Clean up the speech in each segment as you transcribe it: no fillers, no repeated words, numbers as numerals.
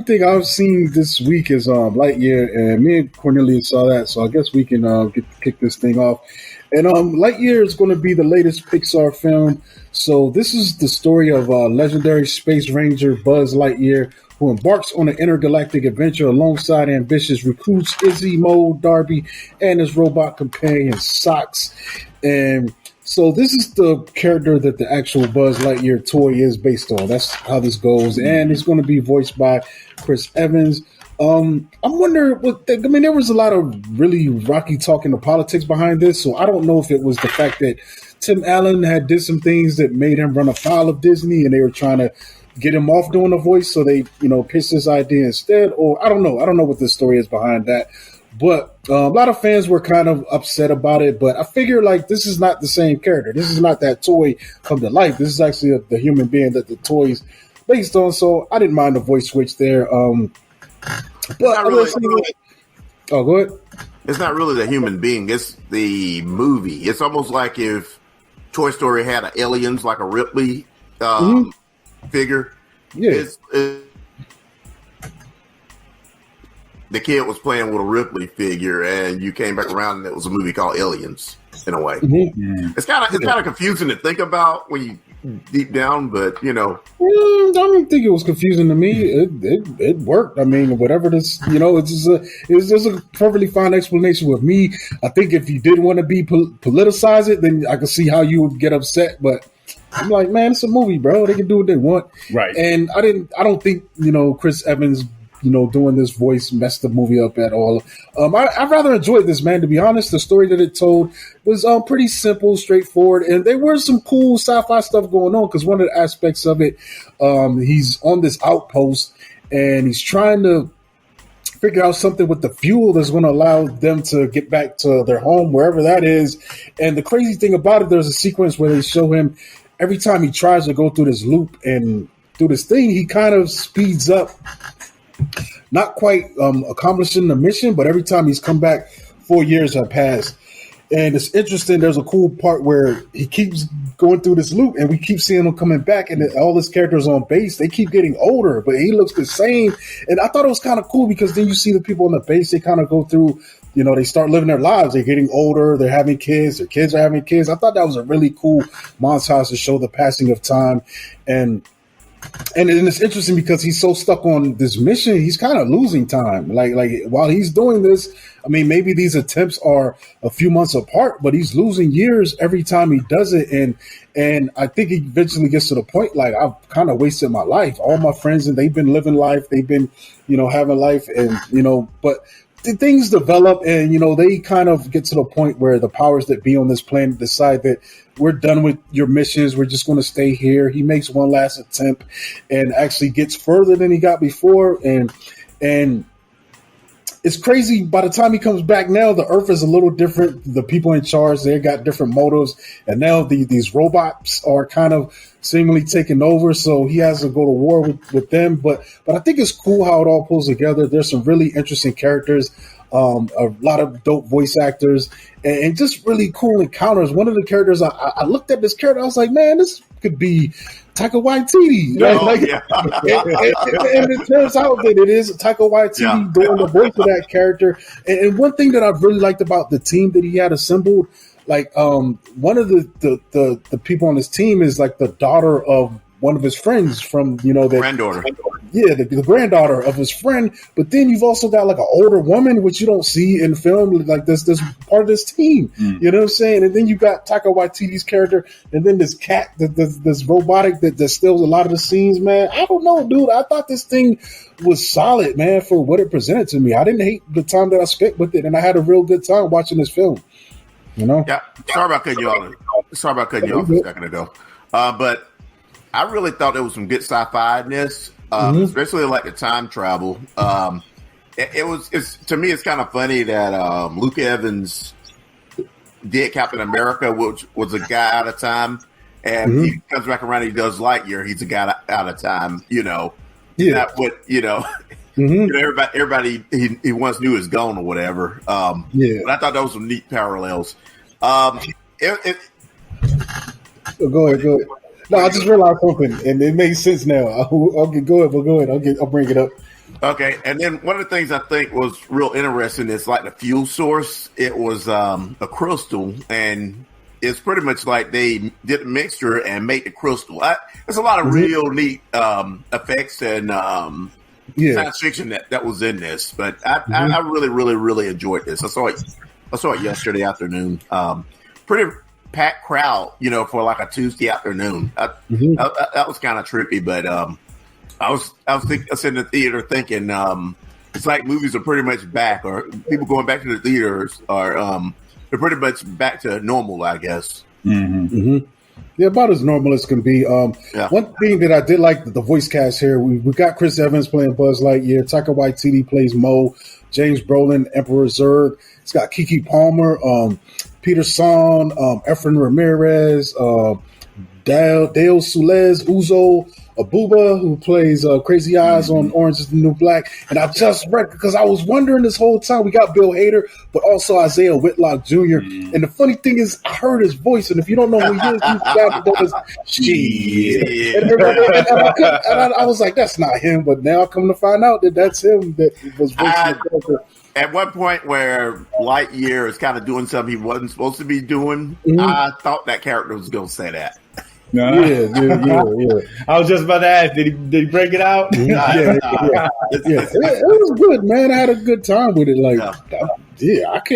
only thing I've seen this week is Lightyear, and me and Cornelius saw that, so I guess we can kick this thing off. And Lightyear is going to be the latest Pixar film. So this is the story of legendary space ranger Buzz Lightyear, who embarks on an intergalactic adventure alongside ambitious recruits Izzy, Mo, Darby, and his robot companion Socks. And so this is the character that the actual Buzz Lightyear toy is based on. That's how this goes. And it's going to be voiced by Chris Evans. I'm wondering, there was a lot of really rocky talk in the politics behind this, so I don't know if it was the fact that Tim Allen did some things that made him run afoul of Disney, and they were trying to get him off doing a voice, so they, pitched this idea instead, or I don't know what the story is behind that. But a lot of fans were kind of upset about it, but I figure, this is not the same character. This is not that toy come to life. This is actually the human being that the toy's based on, so I didn't mind the voice switch there. But oh, go ahead. It's not really the human being. It's the movie. It's almost like if Toy Story had aliens, like a Ripley figure. Yeah. The kid was playing with a Ripley figure, and you came back around, and it was a movie called Aliens. In a way, it's kind of confusing to think about when you deep down, but I don't think it was confusing to me. It worked. I mean, whatever this, it's just a perfectly fine explanation with me. I think if you did want to be politicize it, then I could see how you would get upset. But I'm like, man, it's a movie, bro. They can do what they want, right? And I don't think Chris Evans, doing this voice messed the movie up at all. I rather enjoyed this, man, to be honest. The story that it told was pretty simple, straightforward, and there were some cool sci-fi stuff going on, because one of the aspects of it, he's on this outpost, and he's trying to figure out something with the fuel that's going to allow them to get back to their home, wherever that is. And the crazy thing about it, there's a sequence where they show him every time he tries to go through this loop and do this thing, he kind of speeds up. Not quite accomplishing the mission, but every time he's come back, 4 years have passed. And it's interesting. There's a cool part where he keeps going through this loop, and we keep seeing him coming back, and all his characters on base, they keep getting older, but he looks the same. And I thought it was kind of cool, because then you see the people on the base, they kind of go through, they start living their lives. They're getting older. They're having kids. Their kids are having kids. I thought that was a really cool montage to show the passing of time. And it's interesting because he's so stuck on this mission, he's kind of losing time. Like while he's doing this, I mean, maybe these attempts are a few months apart, but he's losing years every time he does it. And I think he eventually gets to the point, like, I've kind of wasted my life. All my friends, and they've been living life. They've been, having life, and, but things develop, and they kind of get to the point where the powers that be on this planet decide that we're done with your missions. We're just going to stay here. He makes one last attempt and actually gets further than he got before. And it's crazy. By the time he comes back now, the Earth is a little different. The people in charge, they got different motives. And now these robots are kind of seemingly taking over. So he has to go to war with them. But I think it's cool how it all pulls together. There's some really interesting characters. A lot of dope voice actors, and just really cool encounters. One of the characters, I looked at this character, I was like, man, this could be Taika Waititi. And it turns out that it is Taika Waititi doing the voice of that character. And one thing that I've really liked about the team that he had assembled, one of the people on his team is like the daughter of one of his friends from, the granddaughter. Yeah, the granddaughter of his friend. But then you've also got like an older woman, which you don't see in film, like this part of this team. You know what I'm saying? And then you got Taika Waititi's character, and then this cat, this robotic that steals a lot of the scenes, man. I don't know, dude. I thought this thing was solid, man, for what it presented to me. I didn't hate the time that I spent with it, and I had a real good time watching this film. Yeah. Sorry about cutting you off a second ago. But I really thought there was some good sci-fi-ness, especially like the time travel. It's to me, it's kind of funny that Luke Evans did Captain America, which was a guy out of time, and he comes back around and he does Lightyear. He's a guy out of time, Yeah. Not what, everybody he once knew is gone or whatever. But I thought that was some neat parallels. Go ahead. No, I just realized something, and it makes sense now. Go ahead. I'll bring it up. Okay, and then one of the things I think was real interesting is like the fuel source. It was a crystal, and it's pretty much like they did a mixture and made the crystal. There's a lot of real neat effects and science fiction that was in this, but I really, really, really enjoyed this. I saw it yesterday afternoon. Pretty packed crowd, for like a Tuesday afternoon. That was kind of trippy, but I was sitting in the theater thinking it's like movies are pretty much back, or people going back to the theaters are they're pretty much back to normal, I guess. Yeah, about as normal as can be. One thing that I did like the voice cast here, we got Chris Evans playing Buzz Lightyear, Taika Waititi plays Mo, James Brolin, Emperor Zurg. It's got Kiki Palmer, Peter Son, Efren Ramirez, Dale Sulez, Uzo Abuba, who plays Crazy Eyes on Orange is the New Black. And I just read, because I was wondering this whole time, we got Bill Hader, but also Isaiah Whitlock Jr. And the funny thing is, I heard his voice, and if you don't know who he is, he's got that was and I was like, that's not him, but now I come to find out that that's him that was voicing the character. At one point where Lightyear is kind of doing something he wasn't supposed to be doing, I thought that character was going to say that. Yeah. I was just about to ask, did he break it out? Yeah. It was good, man. I had a good time with it.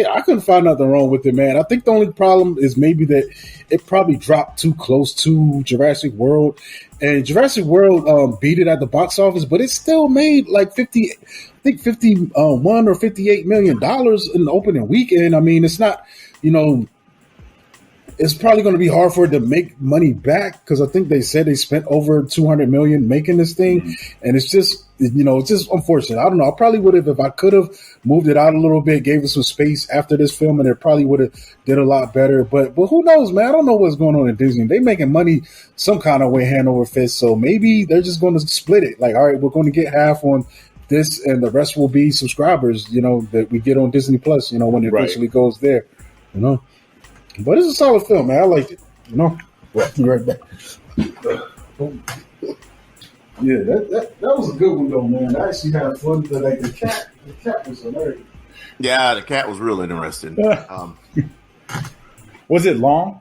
I couldn't find nothing wrong with it, man. I think the only problem is maybe that it probably dropped too close to Jurassic World, and Jurassic World beat it at the box office, but it still made like 51 or $58 million in the opening weekend. I mean, it's not, it's probably going to be hard for it to make money back, because I think they said they spent over $200 million making this thing, and it's just unfortunate. I don't know. I probably would have, if I could have moved it out a little bit, gave it some space after this film, and it probably would have did a lot better. But who knows, man? I don't know what's going on in Disney. They making money some kind of way, hand over fist. So maybe they're just going to split it. Like, all right, we're going to get half on this, and the rest will be subscribers, that we get on Disney Plus, when it eventually goes there, But it's a solid film, man. I liked it, Be right back. Yeah, that was a good one, though, man. I actually had fun. The cat was hilarious. Yeah, the cat was real interesting. Was it long?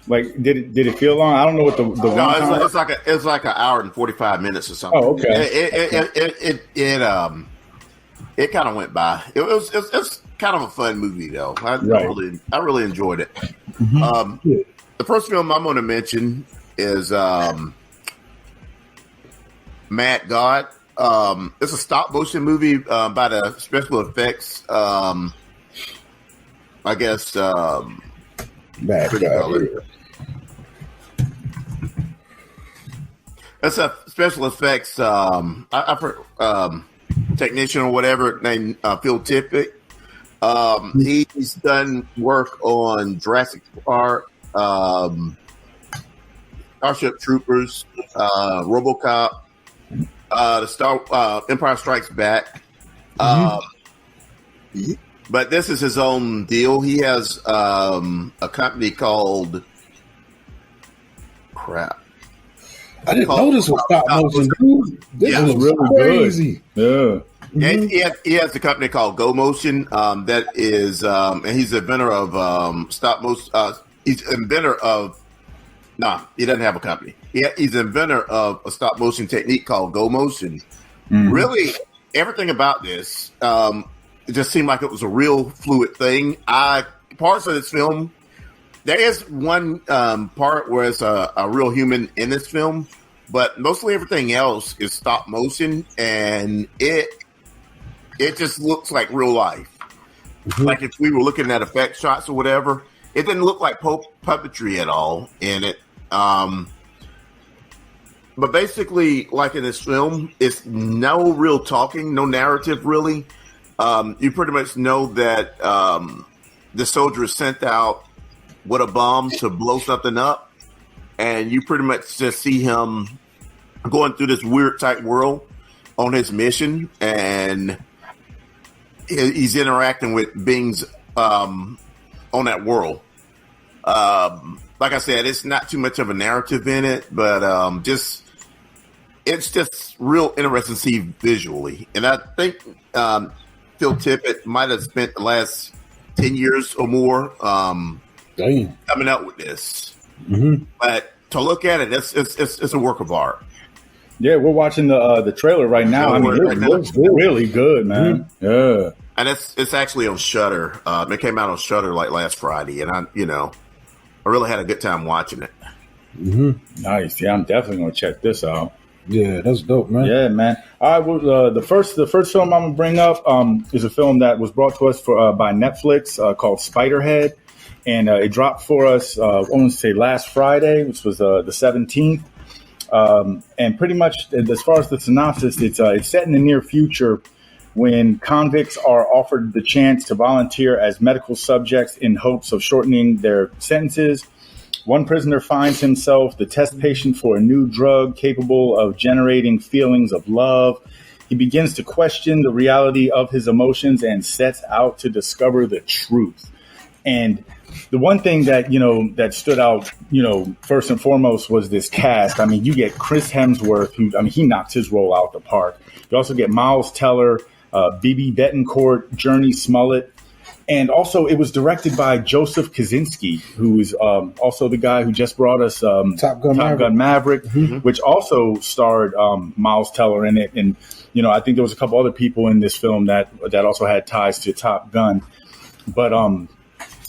Like, did it feel long? I don't know what the no, it's like an hour and 45 minutes or something. Oh, okay. It kind of went by. It's kind of a fun movie, though. I really enjoyed it. The first film I'm going to mention is Mad God. It's a stop motion movie by the special effects. I guess. Mad God. That's a special effects technician or whatever named Phil Tippett. He's done work on Jurassic Park, Starship Troopers, RoboCop, the Empire Strikes Back. But this is his own deal. He has a company called I didn't know this was stop motion, dude. This was really crazy. Good. Yeah. And he has a company called Go Motion that is, and he's the inventor of stop motion. He's inventor of. He doesn't have a company. He's the inventor of a stop motion technique called Go Motion. Really, everything about this, it just seemed like it was a real fluid thing. Parts of this film, there is one part where it's a real human in this film, but mostly everything else is stop motion, and it just looks like real life. Like if we were looking at effect shots or whatever, it didn't look like puppetry at all in it. But basically, like in this film, it's no real talking, no narrative really. You pretty much know that the soldier is sent out with a bomb to blow something up, and you pretty much just see him going through this weird type world on his mission, and he's interacting with beings on that world. Like I said, it's not too much of a narrative in it, but it's just real interesting to see visually. And I think Phil Tippett might have spent the last 10 years or more coming out with this. Mm-hmm. But to look at it, it's a work of art. Yeah, we're watching the trailer right now. I mean, it looks really good, man. Mm-hmm. Yeah. And it's actually on Shudder. It came out on Shudder like last Friday, and I really had a good time watching it. Mm-hmm. Nice. Yeah, I'm definitely gonna check this out. Yeah, that's dope, man. Yeah, man. All right, well, the first film I'm gonna bring up is a film that was brought to us by Netflix called Spiderhead, and it dropped for us. I want to say last Friday, which was the 17th. And pretty much, as far as the synopsis, it's set in the near future when convicts are offered the chance to volunteer as medical subjects in hopes of shortening their sentences. One prisoner finds himself the test patient for a new drug capable of generating feelings of love. He begins to question the reality of his emotions and sets out to discover the truth. And the one thing that, that stood out, first and foremost was this cast. I mean, you get Chris Hemsworth, he knocked his role out the park. You also get Miles Teller, Bibi Betancourt, Journey Smollett. And also, it was directed by Joseph Kosinski, who is also the guy who just brought us Top Gun Maverick, mm-hmm. which also starred Miles Teller in it. And, I think there was a couple other people in this film that also had ties to Top Gun. But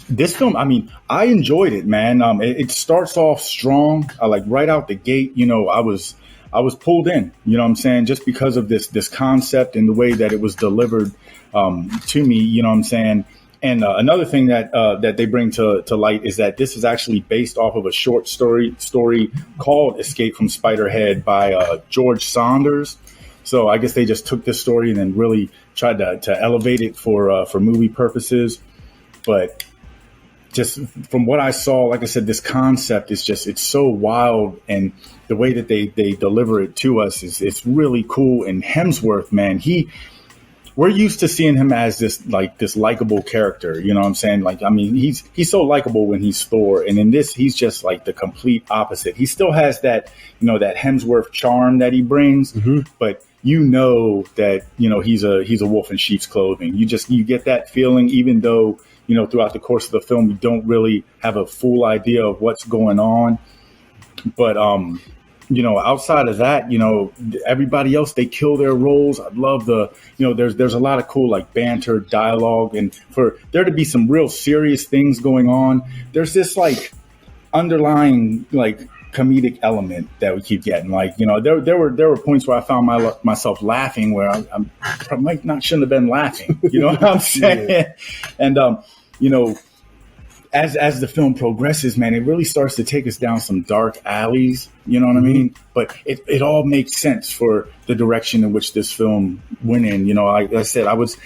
this film, I enjoyed it, man. It starts off strong, like right out the gate. I was pulled in, just because of this concept and the way that it was delivered to me, And another thing that they bring to light is that this is actually based off of a short story called Escape from Spiderhead by George Saunders. So I guess they just took this story and then really tried to elevate it for movie purposes. But just from what I saw, like I said, this concept is it's so wild, and the way that they deliver it to us it's really cool. And Hemsworth, man, we're used to seeing him as this likable character, he's so likable when he's Thor, and in this he's just like the complete opposite. He still has that that Hemsworth charm that he brings, mm-hmm. but that he's a wolf in sheep's clothing. You get that feeling, even though throughout the course of the film you don't really have a full idea of what's going on. But outside of that, everybody else, they kill their roles. I love there's a lot of cool like banter, dialogue, and for there to be some real serious things going on, there's this like underlying like comedic element that we keep getting. Like, there were points where I found myself laughing where I might not shouldn't have been laughing. You know what I'm saying? Yeah. And as the film progresses, man, it really starts to take us down some dark alleys, you know what I mean? But it all makes sense for the direction in which this film went in. Like I said, I was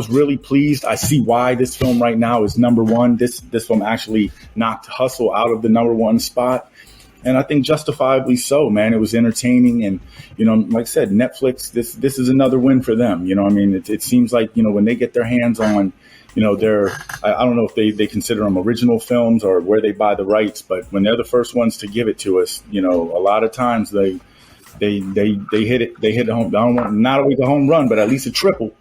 really pleased. I see why this film right now is number one. This film actually knocked Hustle out of the number one spot. And I think justifiably so, man. It was entertaining. And, like I said, Netflix, this is another win for them. It seems like, when they get their hands on, I don't know if they consider them original films or where they buy the rights, but when they're the first ones to give it to us, a lot of times they hit it. They hit a home. I don't want not always a home run, but at least a triple.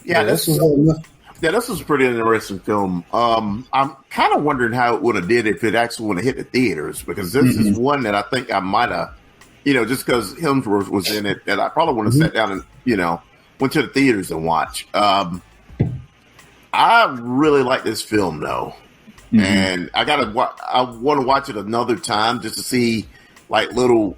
Yeah, this was a pretty interesting film. I'm kind of wondering how it would have did if it actually would have hit the theaters, because this is one that I think I might have, just because Hemsworth was in it, that I probably would have sat down and, went to the theaters and watched. I really like this film though. Mm-hmm. And I want to watch it another time just to see like little,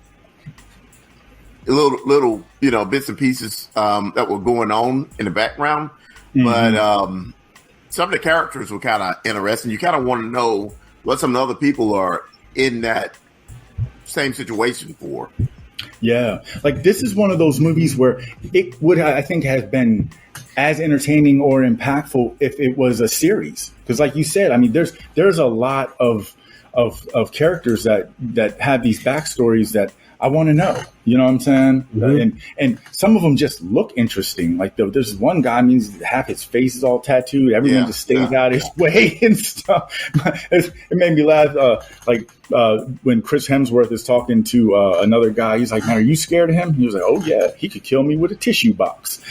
bits and pieces, that were going on in the background. Mm-hmm. But some of the characters were kind of interesting. You kind of want to know what some of the other people are in that same situation for. Yeah. Like this is one of those movies where it would, I think, have been as entertaining or impactful if it was a series. Because like you said, there's a lot of characters that have these backstories that I want to know. You know what I'm saying? Mm-hmm. And some of them just look interesting. Like there's one guy, I mean, half his face is all tattooed. Everyone just stays out his way and stuff. It made me laugh. When Chris Hemsworth is talking to another guy, he's like, "Man, are you scared of him?" He was like, "Oh yeah, he could kill me with a tissue box."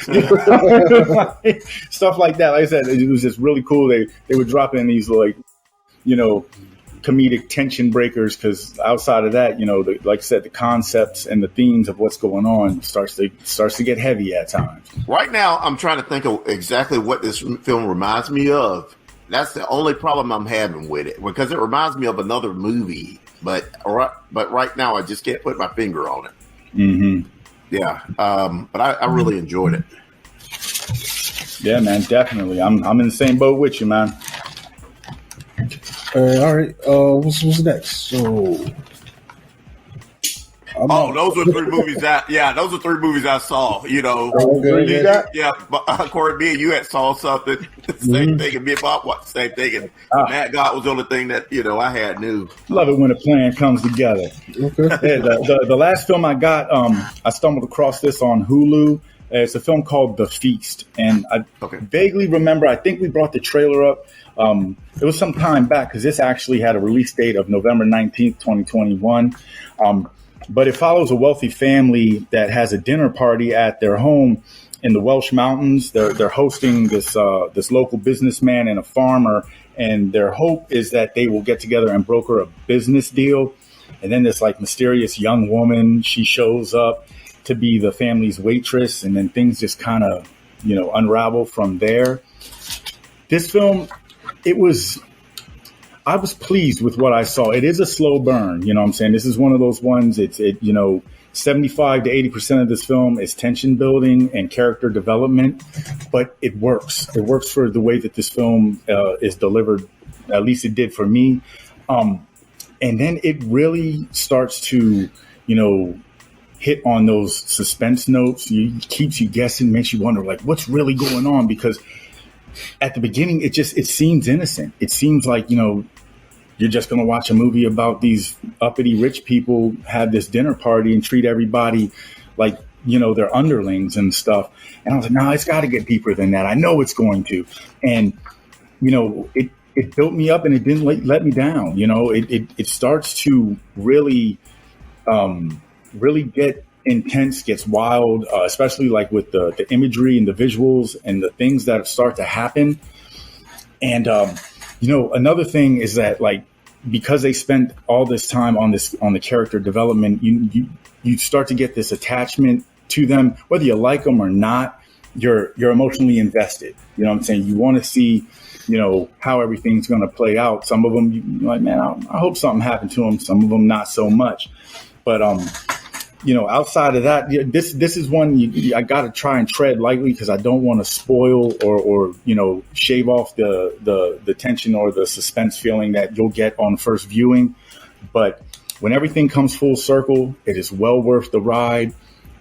Stuff like that. Like I said, it was just really cool. They would drop in these comedic tension breakers, because outside of that, like I said, the concepts and the themes of what's going on starts to get heavy at times. Right now, I'm trying to think of exactly what this film reminds me of. That's the only problem I'm having with it, because it reminds me of another movie, but right now I just can't put my finger on it. Mm-hmm. Yeah, but I really enjoyed it. Yeah, man, definitely. I'm in the same boat with you, man. All right. What's next? So, those are three movies those are three movies I saw. Okay. Yeah. Corey, me and you had saw something, same thing, and me and Bob watched the same thing, and Matt God was the only thing that I had new. Love it when a plan comes together. Okay. Yeah, the last film I got, I stumbled across this on Hulu. It's a film called The Feast, and I vaguely remember. I think we brought the trailer up. It was some time back, because this actually had a release date of November 19th, 2021. But it follows a wealthy family that has a dinner party at their home in the Welsh Mountains. They're hosting this local businessman and a farmer, and their hope is that they will get together and broker a business deal. And then this mysterious young woman, she shows up to be the family's waitress, and then things just kind of unravel from there. This film, I was pleased with what I saw. It is a slow burn. You know what I'm saying? This is one of those ones, 75 to 80% of this film is tension building and character development, but it works. It works for the way that this film is delivered. At least it did for me. And then it really starts to, hit on those suspense notes. It keeps you guessing, makes you wonder, what's really going on? Because at the beginning, it seems innocent. It seems like, you're just going to watch a movie about these uppity rich people have this dinner party and treat everybody like, they're underlings and stuff. And I was like, no, it's got to get deeper than that. I know it's going to. And, it built me up, and it didn't let me down. It starts to really get intense, gets wild, especially with the imagery and the visuals and the things that start to happen. And, another thing is that because they spent all this time on the character development, you start to get this attachment to them, whether you like them or not. You're emotionally invested. You know what I'm saying? You want to see, how everything's going to play out. Some of them, you're like, man, I hope something happened to them. Some of them, not so much. But, outside of that, this is one I got to try and tread lightly, because I don't want to spoil or shave off the tension or the suspense feeling that you'll get on first viewing. But when everything comes full circle, it is well worth the ride.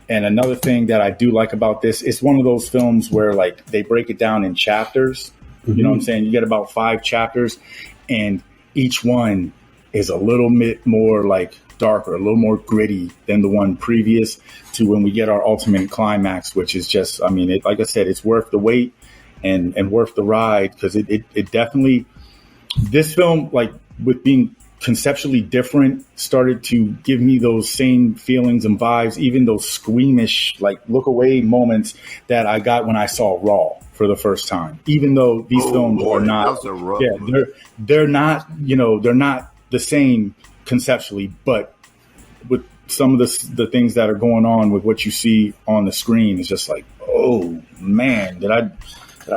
And another thing that I do like about this, it's one of those films where they break it down in chapters. Mm-hmm. You know what I'm saying? You get about 5 chapters, and each one is a little bit more darker, a little more gritty than the one previous, to when we get our ultimate climax, which is just, like I said, it's worth the wait and worth the ride, because it definitely, this film, with being conceptually different, started to give me those same feelings and vibes, even those squeamish, look away moments that I got when I saw Raw for the first time. Even though these films are not, they're not, they're not the same conceptually, but with some of the things that are going on with what you see on the screen, is just oh man, did I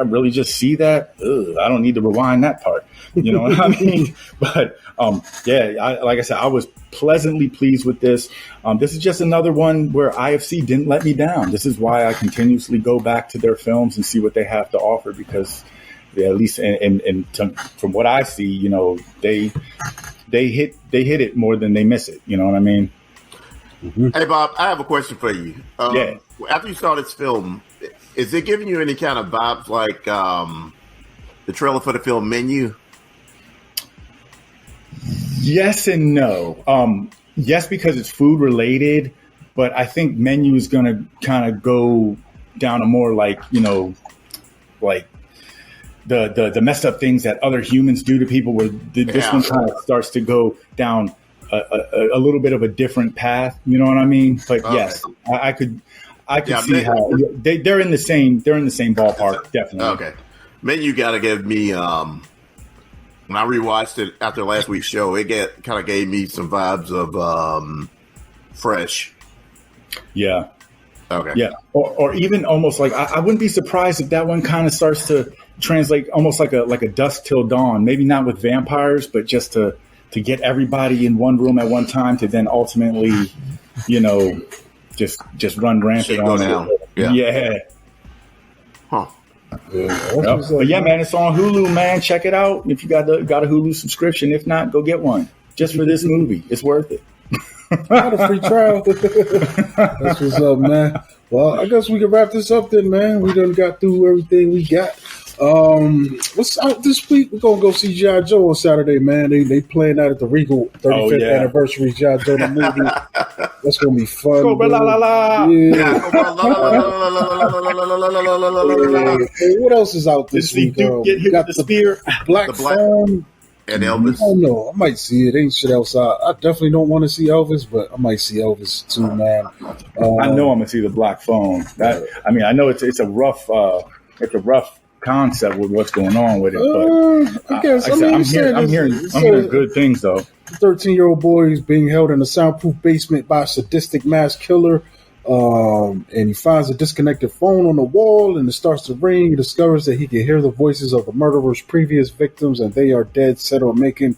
really just see that? Ugh, I don't need to rewind that part. You know what I mean? But like I said, I was pleasantly pleased with this. This is just another one where IFC didn't let me down. This is why I continuously go back to their films and see what they have to offer, because at least from what I see, they hit it more than they miss it. You know what I mean? Mm-hmm. Hey, Bob, I have a question for you. After you saw this film, is it giving you any kind of vibes like the trailer for the film Menu? Yes and no. yes, because it's food related, but I think menu is going to kind of go down a more like, like the messed up things that other humans do to people, where this one kind of starts to go down a little bit of a different path. You know what I mean? But yes, I could see how they're in the same ballpark. Definitely. Okay. Menu got to give me, when I rewatched it after last week's show, it kind of gave me some vibes of Fresh. Yeah. Okay. Yeah. Or even almost like, I wouldn't be surprised if that one kind of starts to translate almost like a Dusk Till Dawn. Maybe not with vampires, but just to get everybody in one room at one time to then ultimately, just run rampant on down. Yeah. Huh. Yeah. But yeah, man, it's on Hulu, man. Check it out if you got a Hulu subscription. If not, go get one just for this movie. It's worth it. Got a free trial. That's what's up, man. Well, I guess we can wrap this up then, man. We done got through everything we got. What's out this week? We're gonna go see G.I. Joe on Saturday, man. They playing that at the Regal 35th anniversary G.I. Joe the movie. That's gonna be fun. Go, la la la. Yeah. Hey, what else is out this week? Duke get hit with the spear. Black Phone. And Elvis. I don't know. I might see it. Ain't shit else out. I definitely don't want to see Elvis, but I might see Elvis too, man. I know I'm gonna see the Black Phone. I know it's a rough concept with what's going on with it. But I guess I'm hearing good things though. 13-year-old boy is being held in a soundproof basement by a sadistic mass killer. And he finds a disconnected phone on the wall, and it starts to ring. He discovers that he can hear the voices of the murderer's previous victims, and they are dead set on making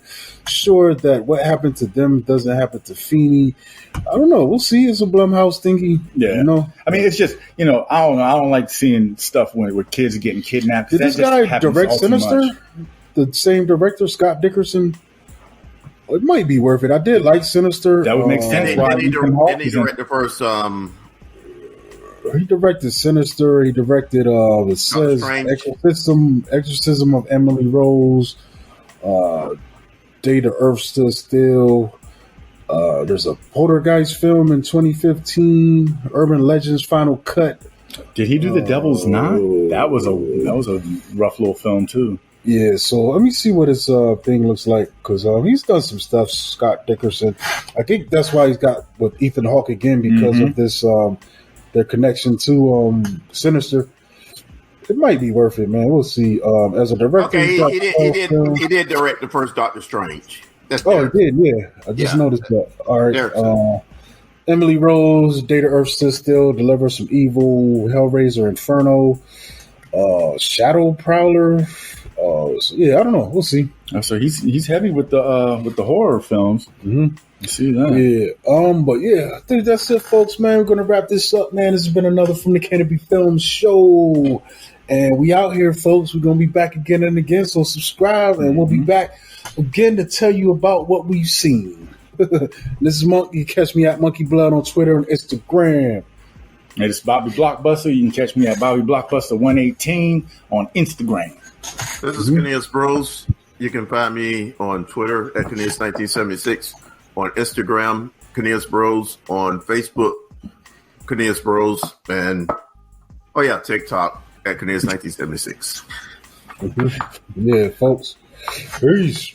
sure that what happened to them doesn't happen to Feeney. I don't know. We'll see. It's a Blumhouse thingy. Yeah. I mean, it's just, I don't know. I don't like seeing stuff where kids are getting kidnapped. Did this guy direct Sinister? The same director, Scott Dickerson? It might be worth it. I did like Sinister. That would make sense. Didn't he direct the first? He directed Sinister. He directed it says Exorcism of Emily Rose. Day the Earth Stood Still. There's a Poltergeist film in 2015. Urban Legends Final Cut. Did he do The Devil's Knot? That was a rough little film too. Yeah, so let me see what his thing looks like, because he's done some stuff, Scott Dickerson. I think that's why he's got with Ethan Hawke again, because of this their connection to Sinister. It might be worth it, man. We'll see. As a director, he did direct the first Doctor Strange. He did, yeah. I just noticed that. All right. Emily Rose, Day the Earth Stood Still, Deliver Some Evil, Hellraiser Inferno, Shadow Prowler. I don't know. We'll see. So he's heavy with the horror films. Mm-hmm. You see that? Yeah. But yeah, I think that's it, folks. Man, we're gonna wrap this up, man. This has been another From the Canopy Films show, and we out here, folks. We're gonna be back again and again. So subscribe, and we'll be back again to tell you about what we've seen. This is Monk. You catch me at Monkey Blood on Twitter and Instagram. And it's Bobby Blockbuster. You can catch me at Bobby Blockbuster 118 on Instagram. This is Cornelius Bros. You can find me on Twitter at Cornelius1976, on Instagram, Cornelius Bros, on Facebook, Cornelius Bros, and TikTok at Cornelius1976. Yeah, folks. Peace.